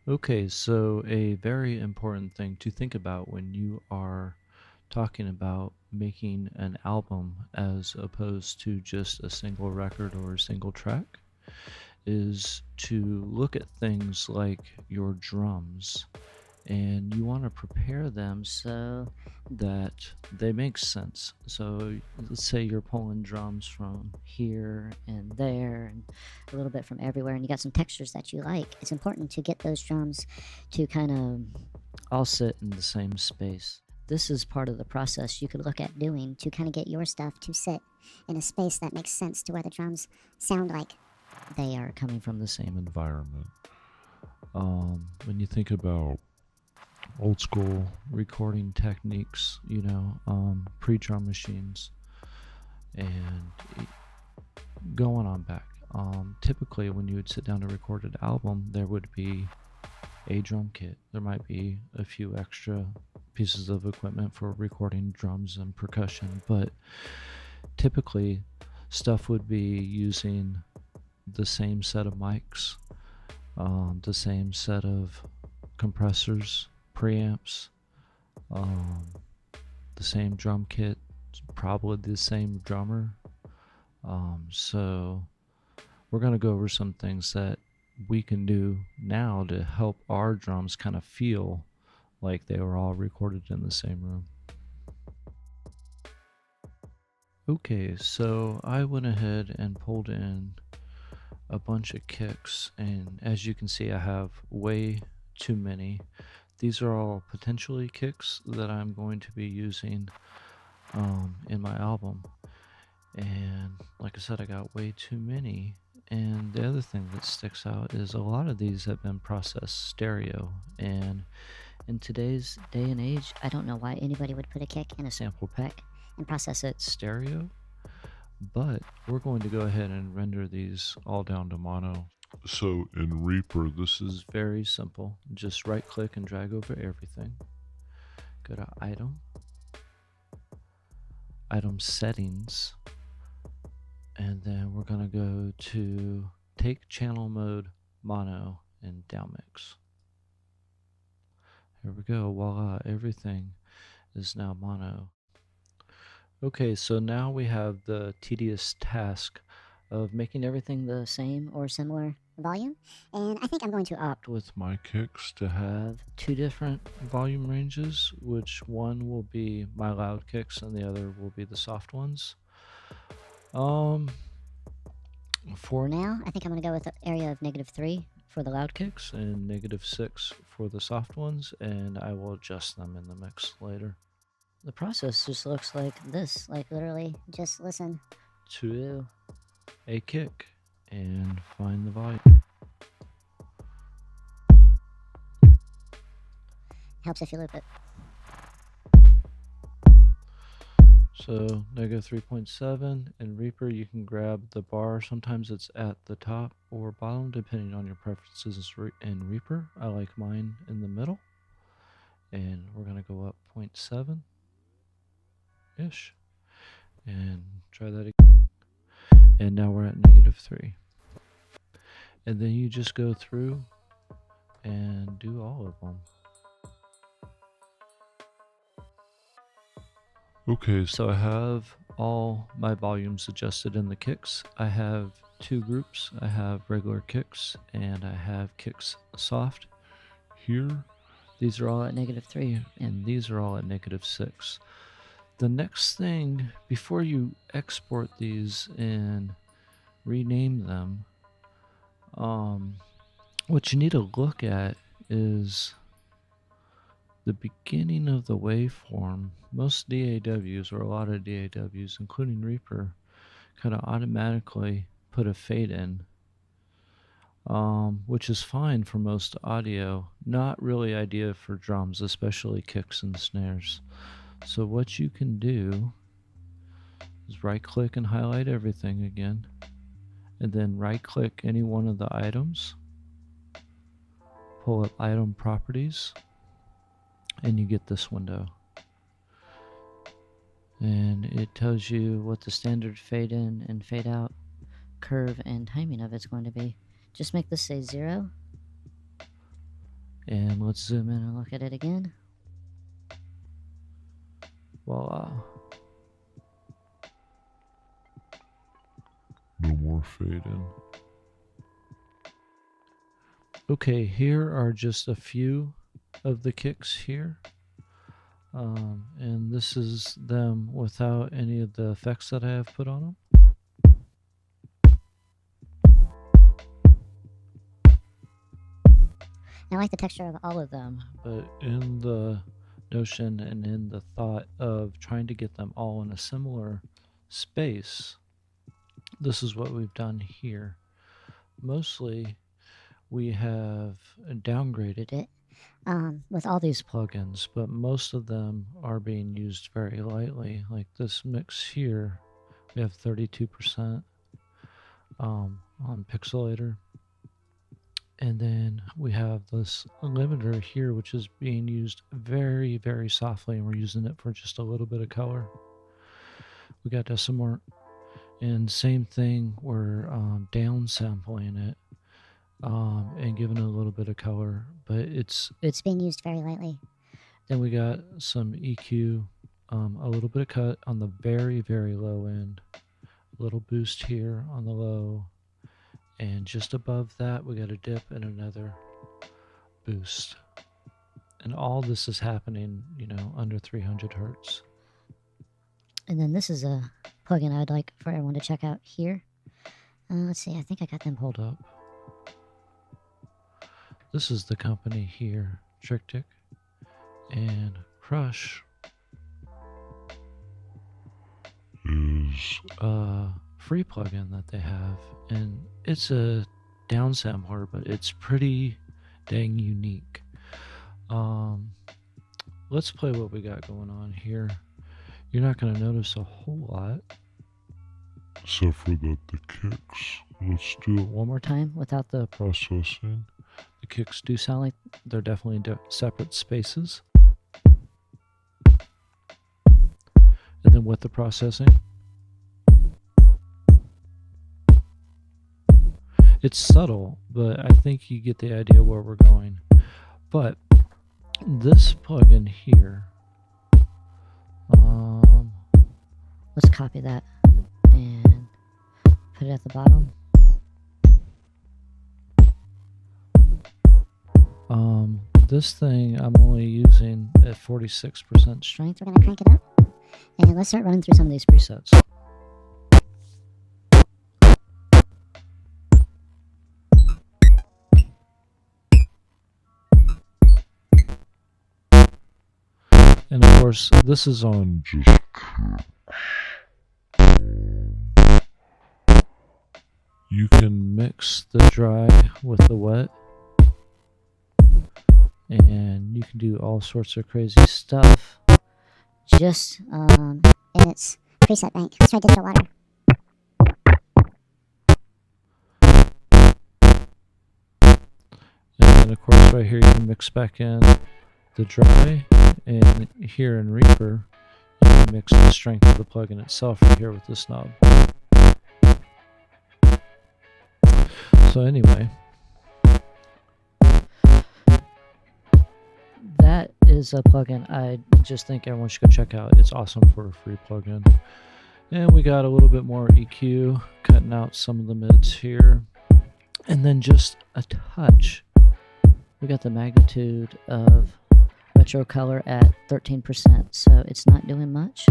Okay, so a very important thing to think about when you are talking about making an album as opposed to just a single record or a single track is to look at things like your drums, and you want to prepare them so that they make sense. So let's say you're pulling drums from here and there and a little bit from everywhere, and you got some textures that you like. It's important to get those drums to kind of all sit in the same space. This is part of the process you could look at doing to kind of get your stuff to sit in a space that makes sense to where the drums sound like they are coming from the same environment. When you think about old school recording techniques, pre-drum machines, and going on back. Typically, when you would sit down to record an album, there would be a drum kit. There might be a few extra pieces of equipment for recording drums and percussion, but typically, stuff would be using the same set of mics, the same set of compressors, preamps, um, the same drum kit, probably the same drummer. So we're going to go over some things that we can do now to help our drums kind of feel like they were all recorded in the same room. Okay, so I went ahead and pulled in a bunch of kicks, and as you can see, I have way too many. These are all potentially kicks that I'm going to be using in my album. And like I said, I got way too many. And the other thing that sticks out is a lot of these have been processed stereo. And in today's day and age, I don't know why anybody would put a kick in a sample pack and process it stereo. But we're going to go ahead and render these all down to mono. So in Reaper, this is very simple. Just right click and drag over everything. Go to Item Settings, and then we're going to go to Take Channel Mode Mono and Downmix. Here we go. Voila, everything is now mono. Okay, so now we have the tedious task of making everything the same or similar volume, and I think I'm going to opt with my kicks to have two different volume ranges, which one will be my loud kicks and the other will be the soft ones. For now, I think I'm going to go with the area of -3 for the loud kicks and -6 for the soft ones, and I will adjust them in the mix later. The process just looks like this, like literally just listen to a kick and find the volume. Helps if you loop it. So -3.7 in Reaper, you can grab the bar. Sometimes it's at the top or bottom, depending on your preferences in Reaper. I like mine in the middle. And we're going to go up 0.7-ish. And try that again. And now we're at -3. And then you just go through and do all of them. Okay, so I have all my volumes adjusted in the kicks. I have two groups. I have regular kicks and I have kicks soft. Here, these are all at -3 and these are all at -6. The next thing, before you export these and rename them, what you need to look at is the beginning of the waveform. Most DAWs, or a lot of DAWs, including Reaper, kind of automatically put a fade in, which is fine for most audio. Not really ideal for drums, especially kicks and snares. So what you can do is right click and highlight everything again, and then right click any one of the items, pull up item properties, and you get this window. And it tells you what the standard fade in and fade out curve and timing of it's going to be. Just make this say 0. And let's zoom in and look at it again. Voila. No more fade in. Okay, here are just a few of the kicks here. And this is them without any of the effects that I have put on them. I like the texture of all of them. But in the notion and in the thought of trying to get them all in a similar space, this is what we've done here. Mostly we have downgraded it with all these plugins, but most of them are being used very lightly. Like this mix here, we have 32% on Pixelator. And then we have this limiter here, which is being used very, very softly, and we're using it for just a little bit of color. We got Decimort, and same thing, we're downsampling it and giving it a little bit of color, but it's being used very lightly. Then we got some EQ, a little bit of cut on the very, very low end, a little boost here on the low, and just above that we got a dip and another boost. And all this is happening, you know, under 300 hertz. And then this is a plugin I'd like for everyone to check out here. Let's see, I think I got them pulled up. This is the company here, Trictic, and Crush is a free plugin that they have, and it's a downsampler, but it's pretty dang unique. Let's play what we got going on here. You're not going to notice a whole lot, except for the kicks. Let's do it one more time without the processing. The kicks do sound like they're definitely in separate spaces. And then with the processing, it's subtle, but I think you get the idea where we're going. But this plugin here, let's copy that and put it at the bottom. This thing I'm only using at 46% strength. We're going to crank it up. And let's start running through some of these presets. And of course, this is on just you can mix the dry with the wet, and you can do all sorts of crazy stuff just in its preset bank. Let's try digital water. And then of course right here you can mix back in the dry, and here in Reaper you can mix the strength of the plugin itself right here with this knob. So anyway, that is a plugin I just think everyone should go check out. It's awesome for a free plugin. And we got a little bit more EQ, cutting out some of the mids here. And then just a touch. We got the magnitude of retro color at 13%, so it's not doing much.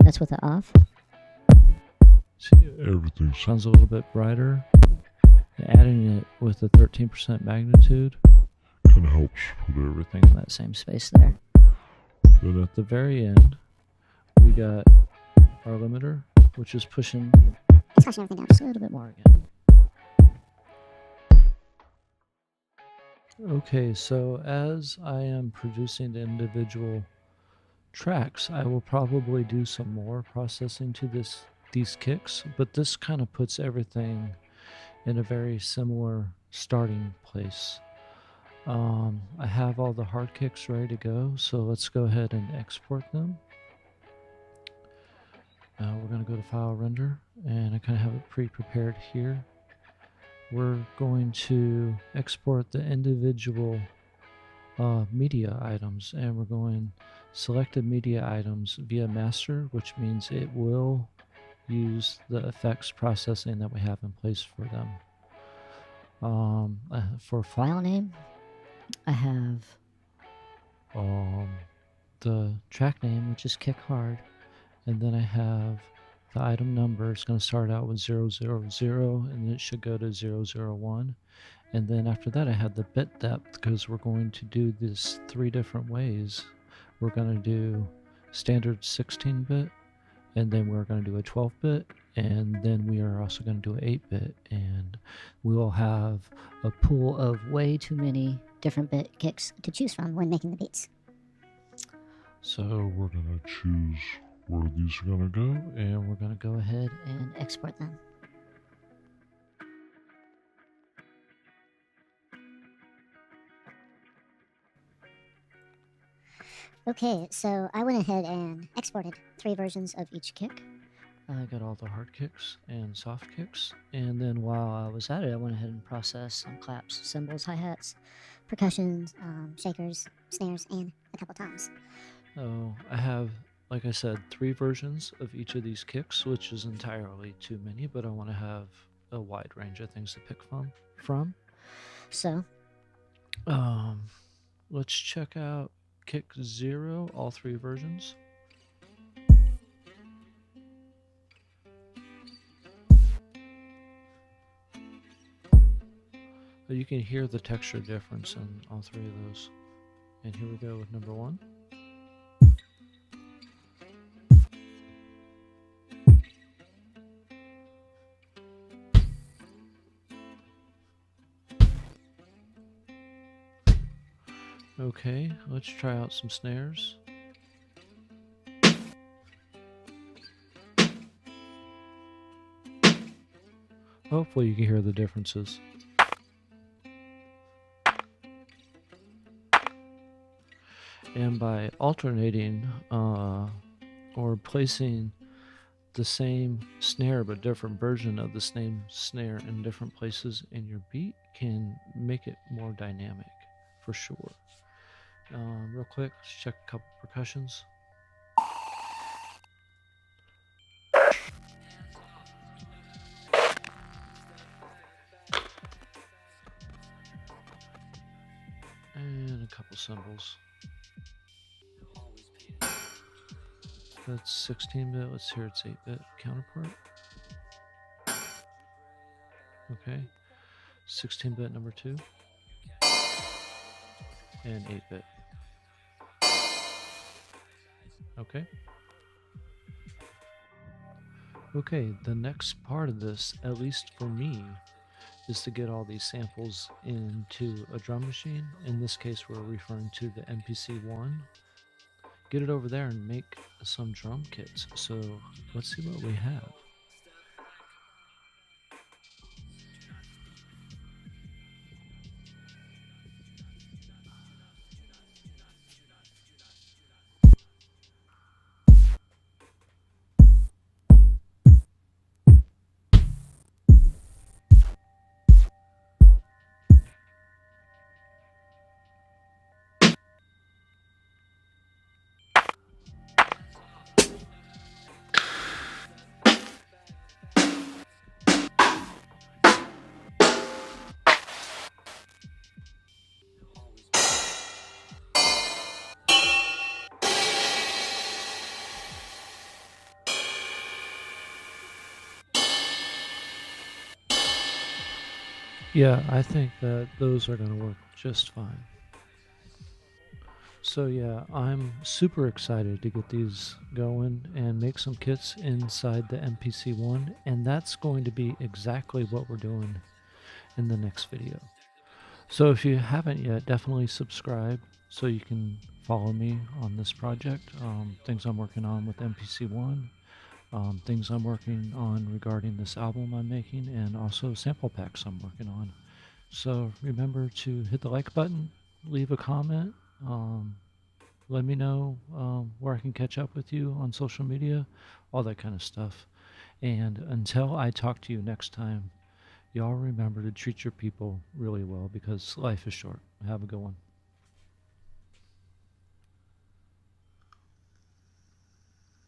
That's with the off. See, everything sounds a little bit brighter. And adding it with a 13% magnitude kind of helps put everything in that same space there. Then at the very end, we got our limiter, which is pushing everything down just a little bit more again. Okay, so as I am producing the individual tracks, I will probably do some more processing to these kicks, but this kind of puts everything in a very similar starting place. I have all the hard kicks ready to go, so let's go ahead and export them. We're going to go to File, Render, and I kind of have it pre-prepared here. we're going to export the individual media items, and we're going selected media items via master, which means it will use the effects processing that we have in place for them. For file name, I have the track name, which is Kick Hard, and then I have the item number. It's going to start out with 000, and then it should go to 001. And then after that, I have the bit depth, because we're going to do this 3 different ways. We're going to do standard 16-bit, and then we're going to do a 12-bit, and then we are also going to do an 8-bit, and we will have a pool of way too many different bit kicks to choose from when making the beats. So we're gonna choose where these are gonna go, and we're going to go ahead and export them. Okay, so I went ahead and exported 3 versions of each kick. I got all the hard kicks and soft kicks, and then while I was at it, I went ahead and processed some claps, cymbals, hi-hats, percussions, shakers, snares, and a couple toms. Oh, I have, like I said, 3 versions of each of these kicks, which is entirely too many, but I want to have a wide range of things to pick from. So, let's check out kick 0, all 3 versions. You can hear the texture difference in all 3 of those. And here we go with number 1. Okay, let's try out some snares. Hopefully you can hear the differences. And by alternating or placing the same snare but different version of the same snare in different places in your beat can make it more dynamic, for sure. Real quick, let's check a couple percussions. And a couple cymbals. That's 16-bit. Let's hear its 8-bit counterpart. Okay. 16-bit number 2. And 8-bit. Okay. Okay, the next part of this, at least for me, is to get all these samples into a drum machine. In this case, we're referring to the MPC-1. Get it over there and make some drum kits. So let's see what we have. Yeah, I think that those are going to work just fine. So yeah, I'm super excited to get these going and make some kits inside the MPC-1, and that's going to be exactly what we're doing in the next video. So if you haven't yet, definitely subscribe so you can follow me on this project, things I'm working on with MPC-1, things I'm working on regarding this album I'm making, and also sample packs I'm working on. So remember to hit the like button, leave a comment, let me know where I can catch up with you on social media, all that kind of stuff. And until I talk to you next time, y'all remember to treat your people really well because life is short. Have a good one.